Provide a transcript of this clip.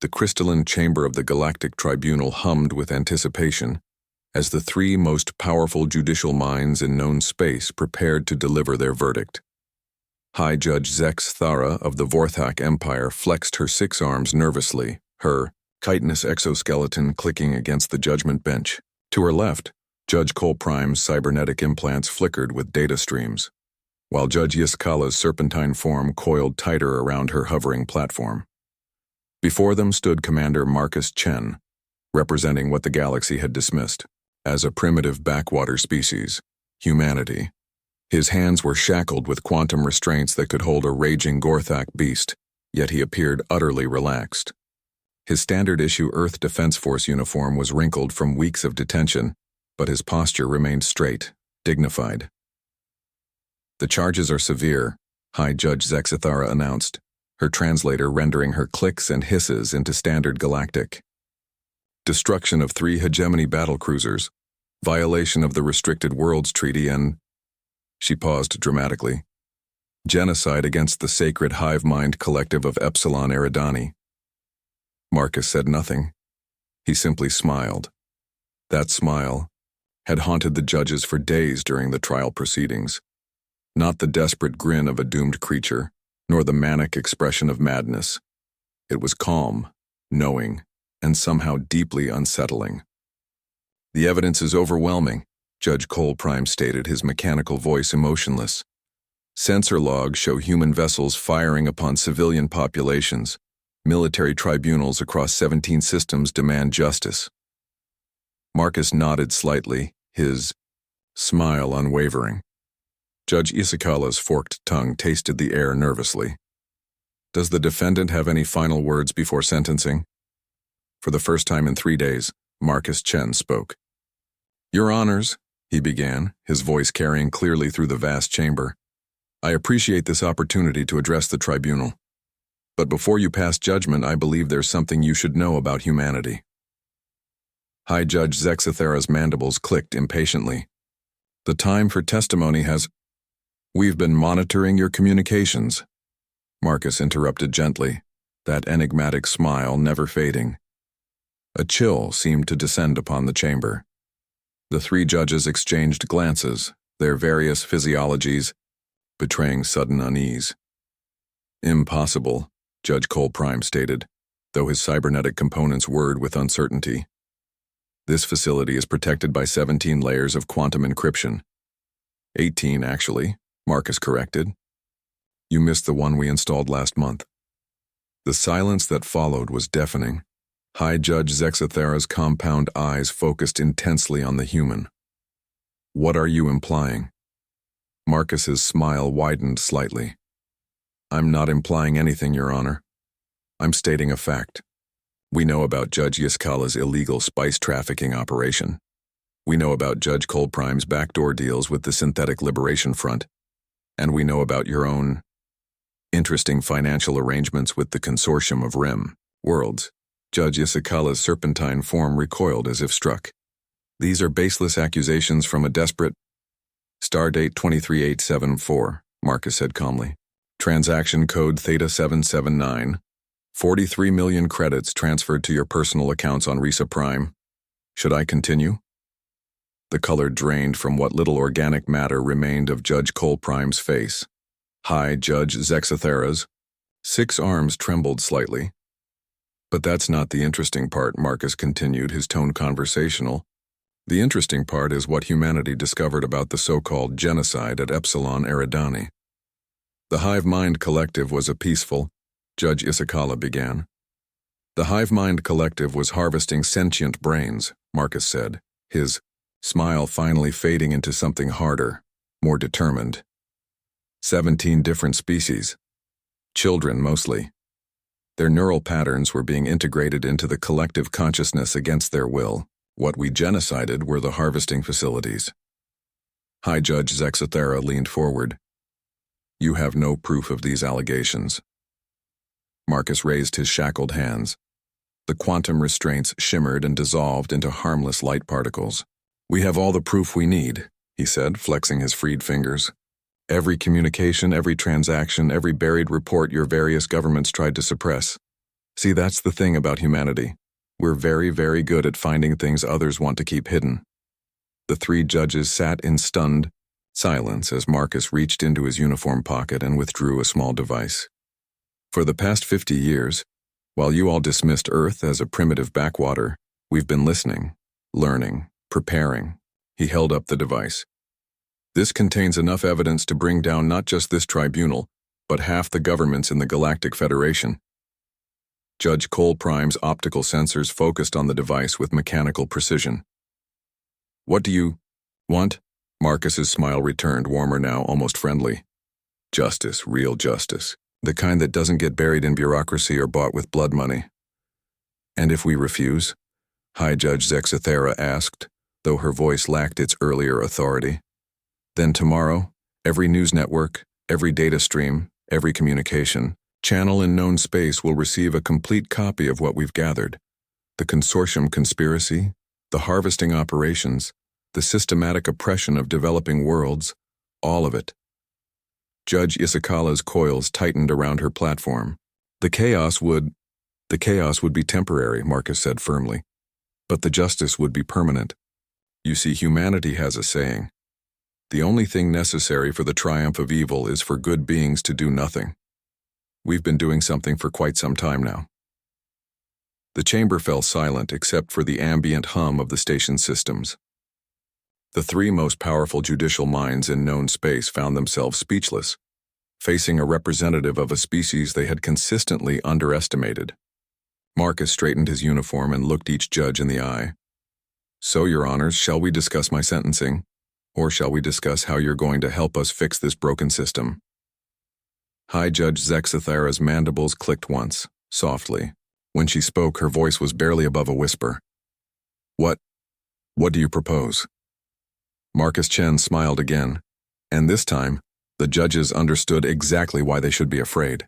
The crystalline chamber of the Galactic Tribunal hummed with anticipation as the three most powerful judicial minds in known space prepared to deliver their verdict. High Judge Zex Thara of the Vorthak Empire flexed her 6 arms nervously, her chitinous exoskeleton clicking against the judgment bench. To her left, Judge Cole Prime's cybernetic implants flickered with data streams, while Judge Yiskala's serpentine form coiled tighter around her hovering platform. Before them stood Commander Marcus Chen, representing what the galaxy had dismissed as a primitive backwater species, humanity. His hands were shackled with quantum restraints that could hold a raging Gorthak beast, yet he appeared utterly relaxed. His standard-issue Earth Defense Force uniform was wrinkled from weeks of detention, but his posture remained straight, dignified. "The charges are severe," High Judge Zexithara announced, her translator rendering her clicks and hisses into standard galactic. "Destruction of 3 hegemony battlecruisers, violation of the Restricted Worlds Treaty, and..." She paused dramatically. "Genocide against the sacred hive mind collective of Epsilon Eridani." Marcus said nothing. He simply smiled. That smile had haunted the judges for days during the trial proceedings. Not the desperate grin of a doomed creature, nor the manic expression of madness. It was calm, knowing, and somehow deeply unsettling. "The evidence is overwhelming," Judge Cole Prime stated, his mechanical voice emotionless. "Sensor logs show human vessels firing upon civilian populations. Military tribunals across 17 systems demand justice." Marcus nodded slightly, his smile unwavering. Judge Isakala's forked tongue tasted the air nervously. "Does the defendant have any final words before sentencing?" For the first time in 3 days, Marcus Chen spoke. "Your Honors," he began, his voice carrying clearly through the vast chamber, "I appreciate this opportunity to address the tribunal. But before you pass judgment, I believe there's something you should know about humanity." High Judge Zexithara's mandibles clicked impatiently. "The time for testimony has..." "We've been monitoring your communications," Marcus interrupted gently, that enigmatic smile never fading. A chill seemed to descend upon the chamber. The 3 judges exchanged glances, their various physiologies betraying sudden unease. "Impossible," Judge Cole Prime stated, though his cybernetic components whirred with uncertainty. "This facility is protected by 17 layers of quantum encryption. 18, actually," Marcus corrected. "You missed the one we installed last month." The silence that followed was deafening. High Judge Zexithara's compound eyes focused intensely on the human. "What are you implying?" Marcus's smile widened slightly. "I'm not implying anything, Your Honor. I'm stating a fact. We know about Judge Yiskala's illegal spice trafficking operation. We know about Judge Cole Prime's backdoor deals with the Synthetic Liberation Front. And we know about your own interesting financial arrangements with the consortium of Rim worlds." Judge Yiskala's serpentine form recoiled as if struck. "These are baseless accusations from a desperate..." "Stardate 23874, Marcus said calmly. "Transaction code Theta 779. 43 million credits transferred to your personal accounts on Risa Prime. Should I continue?" The color drained from what little organic matter remained of Judge Cole Prime's face. High Judge Zexithara's 6 arms trembled slightly. "But that's not the interesting part," Marcus continued, his tone conversational. "The interesting part is what humanity discovered about the so-called genocide at Epsilon Eridani." "The Hive Mind Collective was a peaceful..." Judge Isakala began. "The Hive Mind Collective was harvesting sentient brains," Marcus said, his smile finally fading into something harder, more determined. 17 different species. Children, mostly. Their neural patterns were being integrated into the collective consciousness against their will. What we genocided were the harvesting facilities. High Judge Zexithara leaned forward. "You have no proof of these allegations." Marcus raised his shackled hands. The quantum restraints shimmered and dissolved into harmless light particles. "We have all the proof we need," he said, flexing his freed fingers. "Every communication, every transaction, every buried report your various governments tried to suppress. See, that's the thing about humanity. We're very, very good at finding things others want to keep hidden. The three judges sat in stunned silence as Marcus reached into his uniform pocket and withdrew a small device. For the past 50 years, while you all dismissed Earth as a primitive backwater, we've been listening, learning, preparing. He held up the device. This contains enough evidence to bring down not just this tribunal, but half the governments in the Galactic Federation. Judge Cole Prime's optical sensors focused on the device with mechanical precision. What do you want? Marcus's smile returned, warmer now, almost friendly. Justice, real justice. The kind that doesn't get buried in bureaucracy or bought with blood money. And if we refuse? High Judge Zexathera asked, though her voice lacked its earlier authority. Then tomorrow, every news network, every data stream, every communication channel in known space will receive a complete copy of what we've gathered. The consortium conspiracy, the harvesting operations, the systematic oppression of developing worlds, all of it. Judge Isakala's coils tightened around her platform. The chaos would be temporary, Marcus said firmly, but the justice would be permanent. You see, humanity has a saying. The only thing necessary for the triumph of evil is for good beings to do nothing. We've been doing something for quite some time now. The chamber fell silent except for the ambient hum of the station's systems. The three most powerful judicial minds in known space found themselves speechless, facing a representative of a species they had consistently underestimated. Marcus straightened his uniform and looked each judge in the eye. So, Your Honors, shall we discuss my sentencing? Or shall we discuss how you're going to help us fix this broken system? High Judge Zexathera's mandibles clicked once, softly. When she spoke, her voice was barely above a whisper. What do you propose? Marcus Chen smiled again, and this time, the judges understood exactly why they should be afraid.